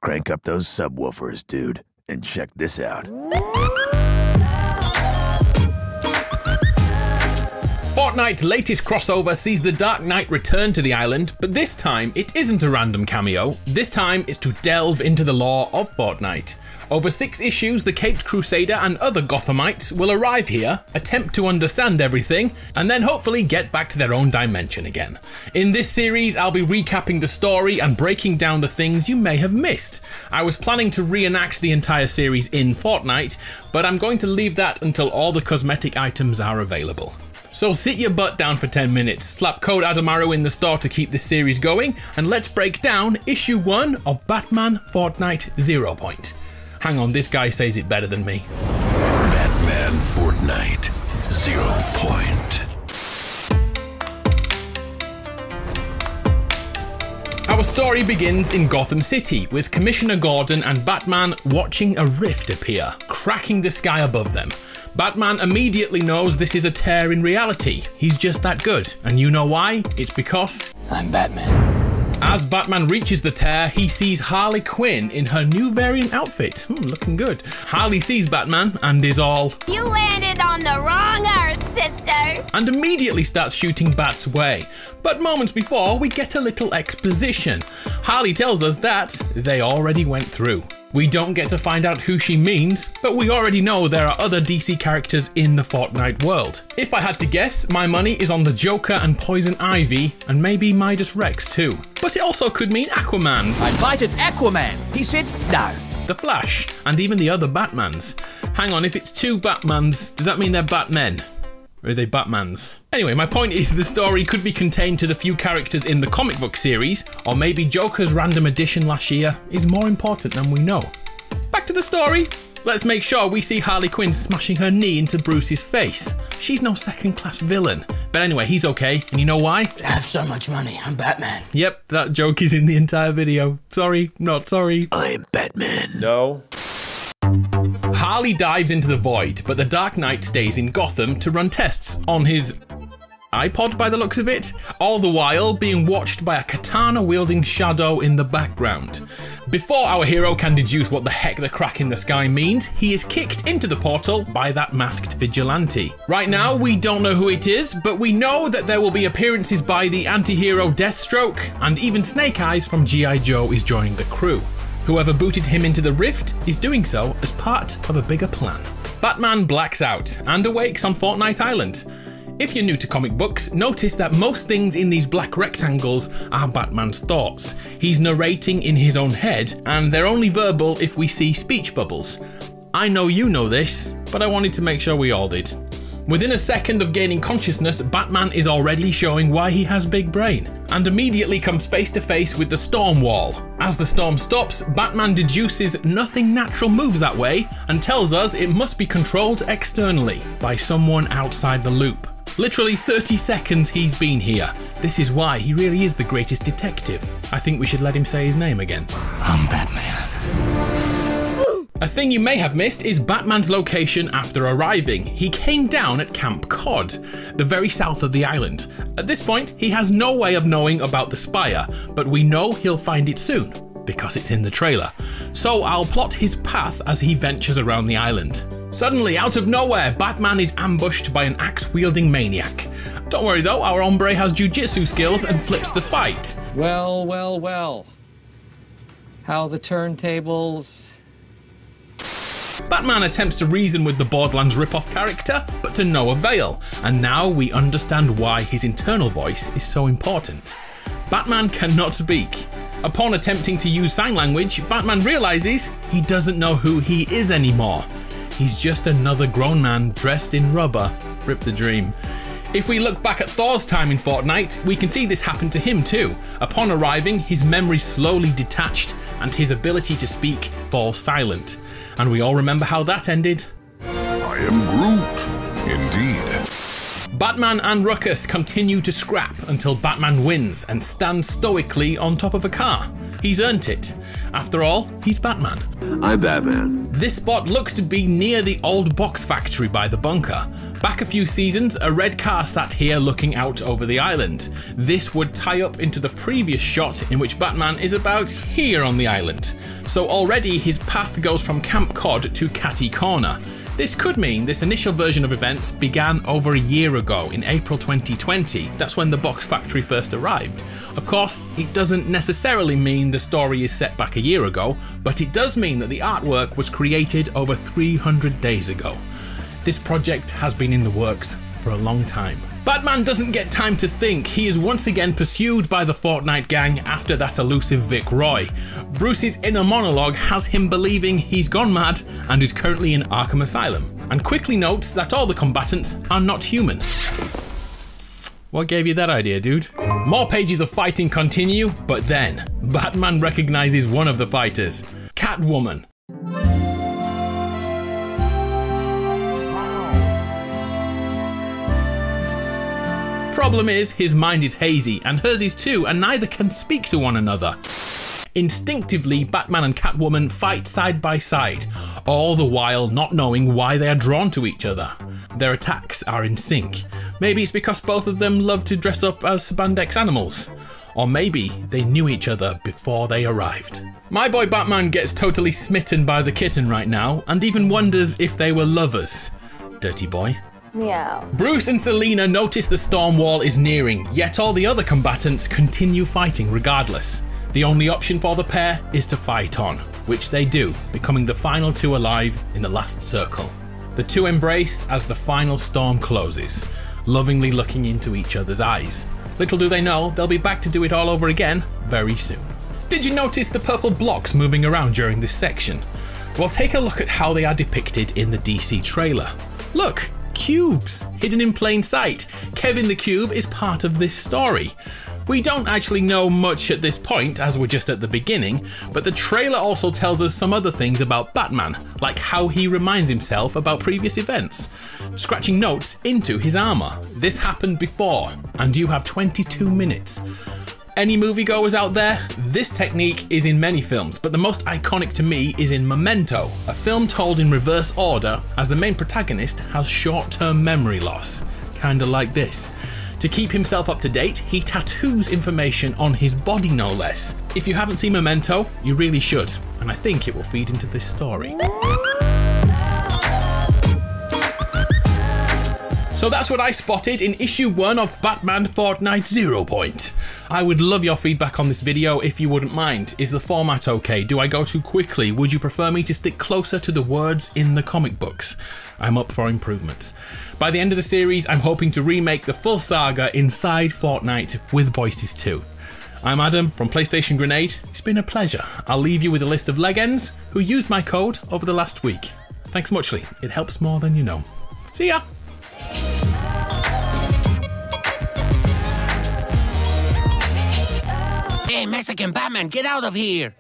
Crank up those subwoofers, dude, and check this out. Fortnite's latest crossover sees the Dark Knight return to the island, but this time it isn't a random cameo. This time it's to delve into the lore of Fortnite. Over 6 issues, the Caped Crusader and other Gothamites will arrive here, attempt to understand everything, and then hopefully get back to their own dimension again. In this series, I'll be recapping the story and breaking down the things you may have missed. I was planning to reenact the entire series in Fortnite, but I'm going to leave that until all the cosmetic items are available. So sit your butt down for 10 minutes, slap code ADAMARU in the store to keep this series going, and let's break down issue 1 of Batman Fortnite Zeropoint. Hang on, this guy says it better than me. Batman Fortnite Zeropoint. Our story begins in Gotham City, with Commissioner Gordon and Batman watching a rift appear, cracking the sky above them. Batman immediately knows this is a tear in reality. He's just that good. And you know why? It's because I'm Batman. As Batman reaches the tear, he sees Harley Quinn in her new variant outfit. Looking good. Harley sees Batman and is all, "You landed on the wrong Earth, sister," and immediately starts shooting Bat's way. But moments before, we get a little exposition. Harley tells us that they already went through. We don't get to find out who she means, but we already know there are other DC characters in the Fortnite world. If I had to guess, my money is on the Joker and Poison Ivy, and maybe Midas Rex too. But it also could mean Aquaman. I invited Aquaman. He said no. The Flash, and even the other Batmans. Hang on, if it's 2 Batmans, does that mean they're Batmen? Or are they Batmans? Anyway, my point is the story could be contained to the few characters in the comic book series, or maybe Joker's random addition last year is more important than we know. Back to the story. Let's make sure we see Harley Quinn smashing her knee into Bruce's face. She's no second-class villain. But anyway, he's okay, and you know why? I have so much money, I'm Batman. Yep, that joke is in the entire video. Sorry, not sorry. I'm Batman. No. Harley dives into the void, but the Dark Knight stays in Gotham to run tests on his iPod by the looks of it, all the while being watched by a katana-wielding shadow in the background. Before our hero can deduce what the heck the crack in the sky means, he is kicked into the portal by that masked vigilante. Right now, we don't know who it is, but we know that there will be appearances by the anti-hero Deathstroke, and even Snake Eyes from G.I. Joe is joining the crew. Whoever booted him into the rift is doing so as part of a bigger plan. Batman blacks out and awakes on Fortnite Island. If you're new to comic books, notice that most things in these black rectangles are Batman's thoughts. He's narrating in his own head, and they're only verbal if we see speech bubbles. I know you know this, but I wanted to make sure we all did. Within a second of gaining consciousness, Batman is already showing why he has big brain, and immediately comes face to face with the storm wall. As the storm stops, Batman deduces nothing natural moves that way, and tells us it must be controlled externally by someone outside the loop. Literally 30 seconds he's been here. This is why he really is the greatest detective. I think we should let him say his name again. I'm Batman. A thing you may have missed is Batman's location after arriving. He came down at Camp Cod, the very south of the island. At this point, he has no way of knowing about the spire, but we know he'll find it soon, because it's in the trailer. So I'll plot his path as he ventures around the island. Suddenly, out of nowhere, Batman is ambushed by an axe-wielding maniac. Don't worry though, our hombre has jiu-jitsu skills and flips the fight. Well, well, well. How the turntables... Batman attempts to reason with the Borderlands ripoff character, but to no avail, and now we understand why his internal voice is so important. Batman cannot speak. Upon attempting to use sign language, Batman realizes he doesn't know who he is anymore. He's just another grown man dressed in rubber. Rip the dream. If we look back at Thor's time in Fortnite, we can see this happen to him too. Upon arriving, his memory slowly detached and his ability to speak falls silent. And we all remember how that ended. I am Groot. Indeed. Batman and Ruckus continue to scrap until Batman wins and stands stoically on top of a car. He's earned it. After all, he's Batman. I'm Batman. This spot looks to be near the old box factory by the bunker. Back a few seasons, a red car sat here looking out over the island. This would tie up into the previous shot in which Batman is about here on the island. So already his path goes from Camp Cod to Catty Corner. This could mean this initial version of events began over a year ago in April 2020. That's when the box factory first arrived. Of course, it doesn't necessarily mean the story is set back a year ago, but it does mean that the artwork was created over 300 days ago. This project has been in the works for a long time. Batman doesn't get time to think. He is once again pursued by the Fortnite gang after that elusive Vic Roy. Bruce's inner monologue has him believing he's gone mad and is currently in Arkham Asylum, and quickly notes that all the combatants are not human. What gave you that idea, dude? More pages of fighting continue, but then Batman recognizes one of the fighters, Catwoman. Problem is, his mind is hazy, and hers is too, and neither can speak to one another. Instinctively, Batman and Catwoman fight side by side, all the while not knowing why they are drawn to each other. Their attacks are in sync. Maybe it's because both of them love to dress up as spandex animals. Or maybe they knew each other before they arrived. My boy Batman gets totally smitten by the kitten right now, and even wonders if they were lovers. Dirty boy. Meow. Bruce and Selina notice the storm wall is nearing, yet all the other combatants continue fighting regardless. The only option for the pair is to fight on, which they do, becoming the final two alive in the last circle. The two embrace as the final storm closes, lovingly looking into each other's eyes. Little do they know, they'll be back to do it all over again very soon. Did you notice the purple blocks moving around during this section? Well, take a look at how they are depicted in the DC trailer. Look! Cubes, hidden in plain sight. Kevin the Cube is part of this story. We don't actually know much at this point, as we're just at the beginning, but the trailer also tells us some other things about Batman, like how he reminds himself about previous events, scratching notes into his armour. This happened before, and you have 22 minutes. Any moviegoers out there? This technique is in many films, but the most iconic to me is in Memento, a film told in reverse order as the main protagonist has short-term memory loss, kinda like this. To keep himself up to date, he tattoos information on his body no less. If you haven't seen Memento, you really should, and I think it will feed into this story. So that's what I spotted in issue 1 of Batman Fortnite Zeropoint. I would love your feedback on this video if you wouldn't mind. Is the format okay? Do I go too quickly? Would you prefer me to stick closer to the words in the comic books? I'm up for improvements. By the end of the series, I'm hoping to remake the full saga inside Fortnite with voices too. I'm Adam from PlayStation Grenade. It's been a pleasure. I'll leave you with a list of legends who used my code over the last week. Thanks muchly. It helps more than you know. See ya! Hey, Mexican Batman, get out of here!